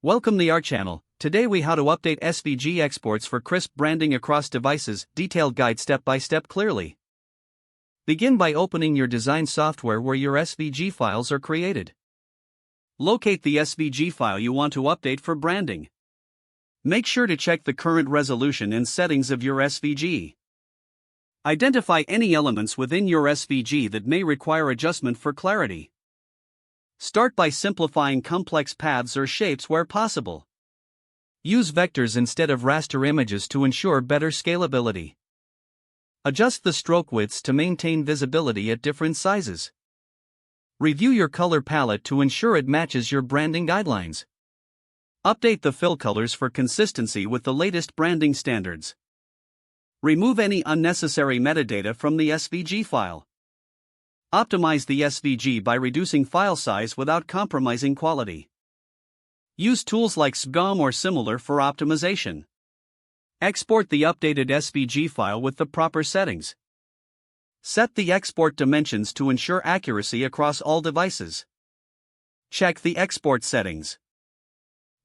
Welcome to our channel. Today we how to update SVG exports for crisp branding across devices, detailed guide step by step clearly. Begin by opening your design software where your SVG files are created. Locate the SVG file you want to update for branding. Make sure to check the current resolution and settings of your SVG. Identify any elements within your SVG that may require adjustment for clarity. Start by simplifying complex paths or shapes where possible. Use vectors instead of raster images to ensure better scalability. Adjust the stroke widths to maintain visibility at different sizes. Review your color palette to ensure it matches your branding guidelines. Update the fill colors for consistency with the latest branding standards. Remove any unnecessary metadata from the SVG file. Optimize the SVG by reducing file size without compromising quality. Use tools like SVG or similar for optimization. Export the updated SVG file with the proper settings. Set the export dimensions to ensure accuracy across all devices. Check the export settings.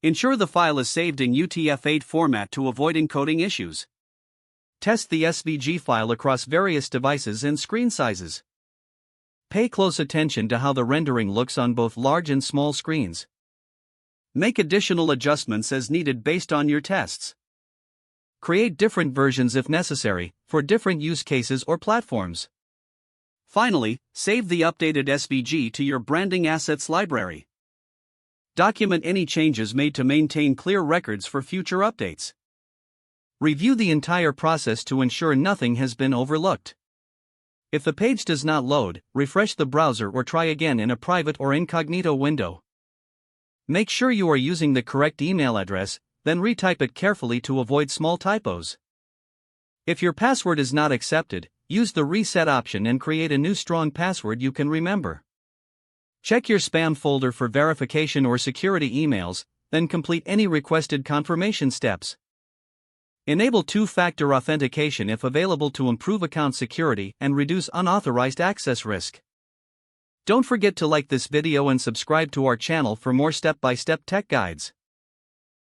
Ensure the file is saved in UTF-8 format to avoid encoding issues. Test the SVG file across various devices and screen sizes. Pay close attention to how the rendering looks on both large and small screens. Make additional adjustments as needed based on your tests. Create different versions if necessary, for different use cases or platforms. Finally, save the updated SVG to your branding assets library. Document any changes made to maintain clear records for future updates. Review the entire process to ensure nothing has been overlooked. If the page does not load, refresh the browser or try again in a private or incognito window. Make sure you are using the correct email address, then retype it carefully to avoid small typos. If your password is not accepted, use the reset option and create a new strong password you can remember. Check your spam folder for verification or security emails, then complete any requested confirmation steps. Enable two-factor authentication if available to improve account security and reduce unauthorized access risk. Don't forget to like this video and subscribe to our channel for more step-by-step tech guides.